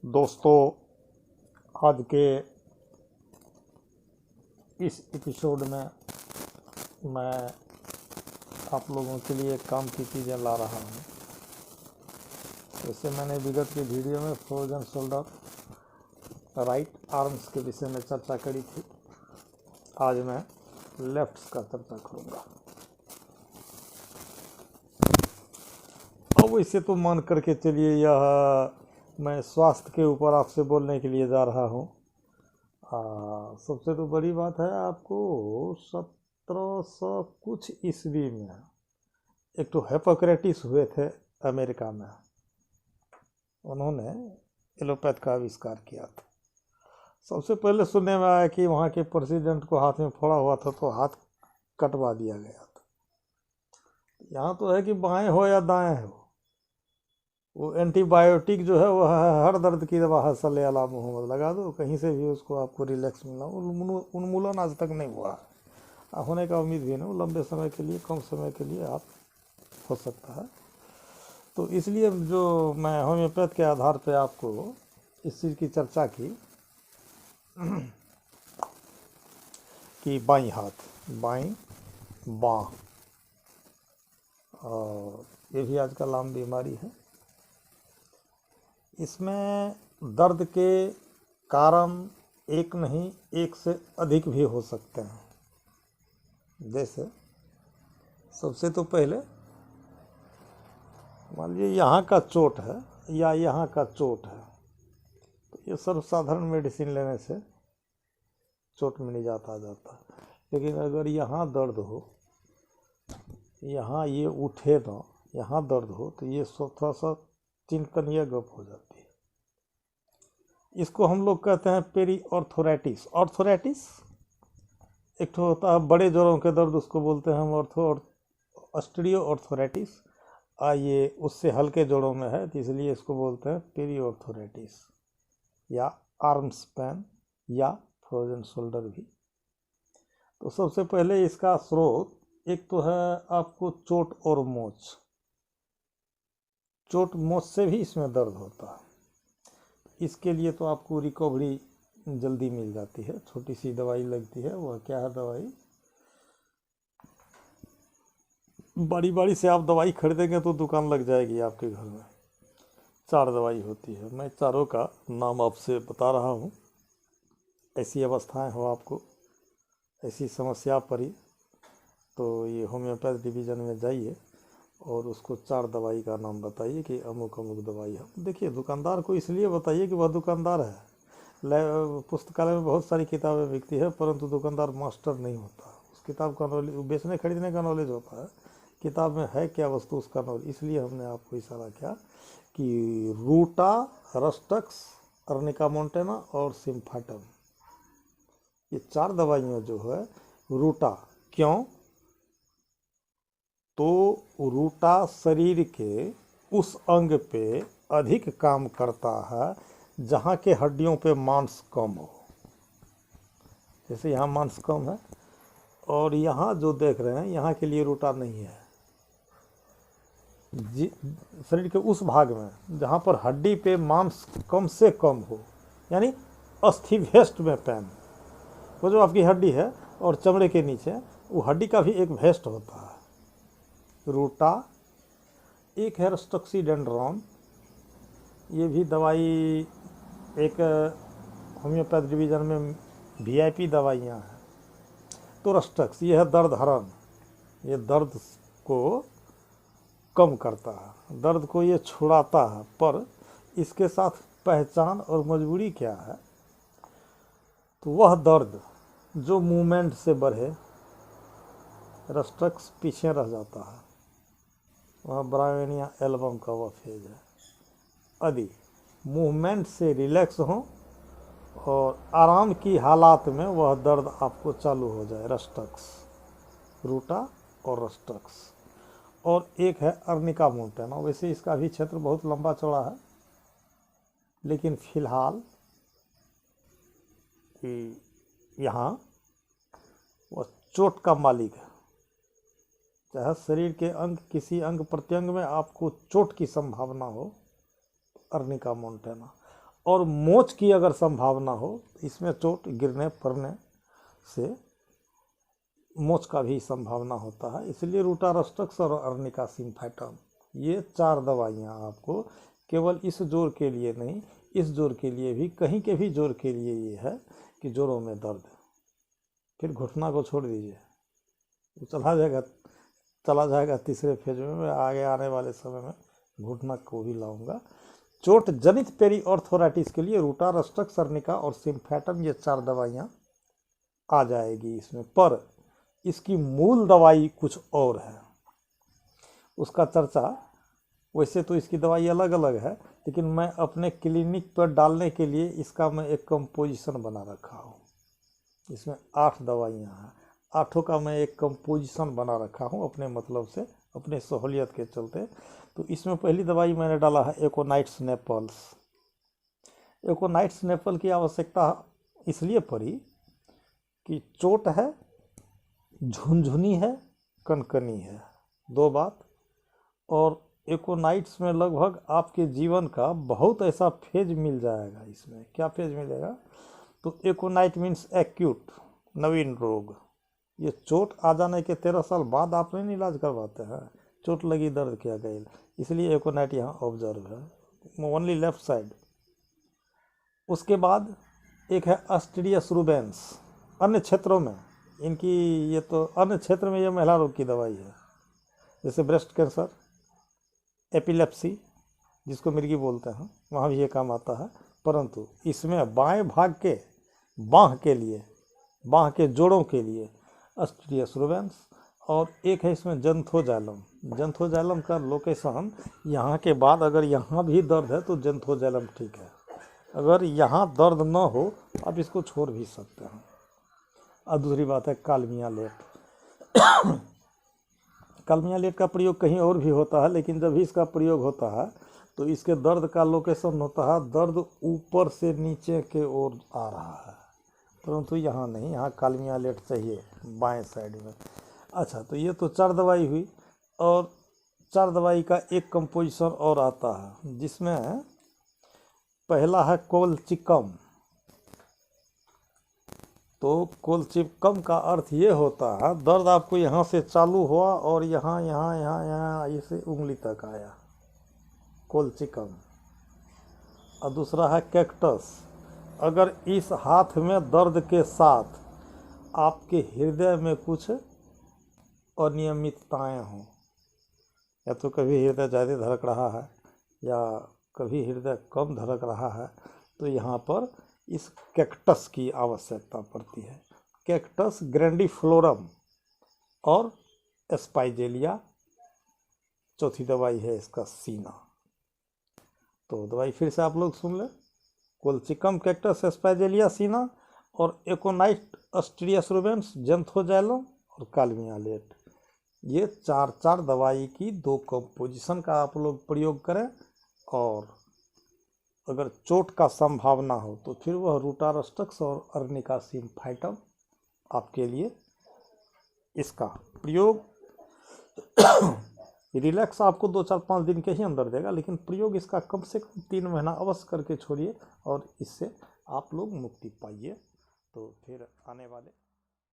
दोस्तों, आज के इस एपिसोड में मैं आप लोगों के लिए काम की चीज़ें ला रहा हूँ। जैसे मैंने विगत के वीडियो में फ्रोजन शोल्डर राइट आर्म्स के विषय में चर्चा करी थी। आज मैं लेफ्ट्स का चर्चा करूँगा। अब इसे तो मान करके चलिए, यह मैं स्वास्थ्य के ऊपर आपसे बोलने के लिए जा रहा हूँ। सबसे तो बड़ी बात है, आपको 1700 कुछ ईस्वी में एक तो हिप्पोक्रेटिस हुए थे अमेरिका में। उन्होंने एलोपैथ का आविष्कार किया था। सबसे पहले सुनने में आया कि वहाँ के प्रेसिडेंट को हाथ में फोड़ा हुआ था तो हाथ कटवा दिया गया था। यहाँ तो है कि बाएं हो या दाएं हो, वो एंटीबायोटिक जो है वो हर दर्द की दवा है, सल्ले अला मोहम्मद लगा दो, कहीं से भी उसको आपको रिलैक्स मिलना। उन्मूलन आज तक नहीं हुआ, होने का उम्मीद भी नहीं। लंबे समय के लिए, कम समय के लिए आप हो सकता है। तो इसलिए जो मैं होम्योपैथ के आधार पे आपको इस चीज़ की चर्चा की कि बाईं हाथ, बाईं बाँ, और ये भी आजकल आम बीमारी है। इसमें दर्द के कारण एक नहीं, एक से अधिक भी हो सकते हैं। जैसे सबसे तो पहले मान लीजिए यहाँ का चोट है या यहाँ का चोट है, तो ये सर्वसाधारण मेडिसिन लेने से चोट में निजात आ जाता है। लेकिन अगर यहाँ दर्द हो, यहाँ ये उठे ना, यहाँ दर्द हो, तो ये थोड़ा सा चिंतनीय गप हो जाती है। इसको हम लोग कहते हैं पेरी ऑर्थोराइटिस। ऑर्थोराइटिस एक तो होता है बड़े जोड़ों के दर्द, उसको बोलते हैं हम ऑस्टियो ऑर्थोराइटिस। ये उससे हल्के जोड़ों में है, तो इसलिए इसको बोलते हैं पेरी ऑर्थोराइटिस या आर्म्स पेन या फ्रोजन शोल्डर भी। तो सबसे पहले इसका स्रोत एक तो है आपको चोट और मोच। चोट मोच से भी इसमें दर्द होता है। इसके लिए तो आपको रिकवरी जल्दी मिल जाती है, छोटी सी दवाई लगती है। वह क्या है दवाई, बारी बारी से आप दवाई खरीदेंगे तो दुकान लग जाएगी आपके घर में। 4 दवाई होती है, मैं चारों का नाम आपसे बता रहा हूँ। ऐसी अवस्थाएं हो, आपको ऐसी समस्या पड़ी, तो ये होम्योपैथ डिवीज़न में जाइए और उसको 4 दवाई का नाम बताइए कि अमुक अमुक दवाई है। देखिए, दुकानदार को इसलिए बताइए कि वह दुकानदार है। पुस्तकालय में बहुत सारी किताबें बिकती है, परंतु दुकानदार मास्टर नहीं होता। उस किताब का नॉलेज, बेचने खरीदने का नॉलेज होता है, किताब में है क्या वस्तु उसका नॉलेज। इसलिए हमने आपको इशारा किया कि रूटा, रस्टक्स, अर्निका मोंटेना और सिम्फाटम, ये 4 दवाइयाँ जो है। रूटा क्यों, तो रूटा शरीर के उस अंग पे अधिक काम करता है जहाँ के हड्डियों पे मांस कम हो। जैसे यहाँ मांस कम है और यहाँ जो देख रहे हैं, यहाँ के लिए रूटा नहीं है। शरीर के उस भाग में जहाँ पर हड्डी पे मांस कम से कम हो, यानी अस्थिवेस्ट में पेन, वो जो आपकी हड्डी है और चमड़े के नीचे, वो हड्डी का भी एक वेस्ट होता है, रूटा। एक है रस्टोक्सीडेंड्रोन, ये भी दवाई एक होम्योपैथ डिवीज़न में वीआईपी दवाइयाँ हैं। तो रस्टक्स ये है दर्द हरण, ये दर्द को कम करता है, दर्द को ये छुड़ाता है। पर इसके साथ पहचान और मजबूरी क्या है, तो वह दर्द जो मूवमेंट से बढ़े, रस्टक्स पीछे रह जाता है। वह ब्रायोनिया एल्बम का वह फेज है। यदि मूवमेंट से रिलैक्स हो और आराम की हालात में वह दर्द आपको चालू हो जाए, रस्टक्स, रूटा और रस्टक्स। और एक है अर्निका मोंटेना। वैसे इसका भी क्षेत्र बहुत लंबा चौड़ा है, लेकिन फिलहाल यहाँ वह चोट का मालिक है। चाहे शरीर के अंग, किसी अंग प्रत्यंग में आपको चोट की संभावना हो, अर्निका मोंटेना। और मोच की अगर संभावना हो, इसमें चोट गिरने पड़ने से मोच का भी संभावना होता है। इसलिए रूटारस्टक्स और अर्निका सिम्फेटम, ये 4 दवाइयाँ आपको केवल इस जोड़ के लिए नहीं, इस जोड़ के लिए भी, कहीं के भी जोड़ के लिए ये है कि जोड़ों में दर्द। फिर घुटना को छोड़ दीजिए, वो चला जाएगा तीसरे फेज में। मैं आगे आने वाले समय में घुटना को भी लाऊंगा। चोट जनित पेरीऑर्थोराइटिस के लिए रूटारस्टक्स, अर्निका और सिम्फेटम, ये 4 दवाइयाँ आ जाएगी इसमें। पर इसकी मूल दवाई कुछ और है, उसका चर्चा, वैसे तो इसकी दवाई अलग अलग है, लेकिन मैं अपने क्लिनिक पर डालने के लिए इसका मैं एक कंपोजिशन बना रखा हूँ। इसमें 8 दवाइयाँ हैं, 8 का मैं एक कंपोजिशन बना रखा हूँ अपने मतलब से, अपने सहूलियत के चलते। तो इसमें पहली दवाई मैंने डाला है एकोनाइट्स नेपल्स। एकोनाइट्स नेपल की आवश्यकता इसलिए पड़ी कि चोट है, झुनझुनी है, कनकनी है, 2 बात। और एकोनाइट्स में लगभग आपके जीवन का बहुत ऐसा फेज मिल जाएगा। इसमें क्या फेज मिलेगा? तो एकोनाइट मीन्स एक्यूट, नवीन रोग। ये चोट आ जाने के 13 साल बाद आप नहीं इलाज करवाते हैं, चोट लगी दर्द क्या गई, इसलिए एकोनाइट यहाँ ऑब्जर्व है, ओनली लेफ्ट साइड। उसके बाद एक है अस्टेरियस रूबेंस। अन्य क्षेत्रों में इनकी, ये तो अन्य क्षेत्र में ये महिला रोग की दवाई है, जैसे ब्रेस्ट कैंसर, एपिलेप्सी जिसको मिर्गी बोलते हैं, वहाँ भी ये काम आता है। परंतु इसमें बाएं भाग के बाँह के लिए, बाँह के जोड़ों के लिए अस्टेरियस रूबेंस। और एक है इसमें जंथोजैलम। जंथोजैलम का लोकेशन यहाँ के बाद, अगर यहाँ भी दर्द है तो जंथोजैलम ठीक है, अगर यहाँ दर्द न हो आप इसको छोड़ भी सकते हैं। और दूसरी बात है कालमिया लेट। कालमिया लेट का प्रयोग कहीं और भी होता है, लेकिन जब भी इसका प्रयोग होता है तो इसके दर्द का लोकेशन होता है, दर्द ऊपर से नीचे के ओर आ रहा है, परंतु यहाँ नहीं, यहाँ कालमिया लेट चाहिए बाएं साइड में। अच्छा, तो ये तो 4 दवाई हुई, और 4 दवाई का एक कंपोजिशन और आता है, जिसमें पहला है कोलचिकम। तो कोलचिकम का अर्थ ये होता है, दर्द आपको यहाँ से चालू हुआ और यहाँ यहाँ यहाँ यहाँ इसे उंगली तक आया, कोलचिकम। और दूसरा है कैक्टस। अगर इस हाथ में दर्द के साथ आपके हृदय में कुछ अनियमितताएं हों, या तो कभी हृदय ज़्यादा धड़क रहा है या कभी हृदय कम धड़क रहा है, तो यहाँ पर इस कैक्टस की आवश्यकता पड़ती है। कैक्टस ग्रैंडिफ्लोरम और एस्पाइजेलिया। चौथी दवाई है इसका सीना। तो दवाई फिर से आप लोग सुन लें, कोलचिकम, कैक्टस, एस्पाइजेलिया, सीना, और एकोनाइट, अस्टेरियस रूबेंस, जंथोजैलम और कालमिया लेट। ये 4 दवाई की 2 कंपोजिशन का आप लोग प्रयोग करें, और अगर चोट का संभावना हो तो फिर वह रूटारस्टक्स और अर्निका सिम्फेटम आपके लिए इसका प्रयोग रिलैक्स आपको 2-4-5 दिन के ही अंदर देगा, लेकिन प्रयोग इसका कम से कम 3 महीना अवश्य करके छोड़िए, और इससे आप लोग मुक्ति पाइए। तो फिर आने वाले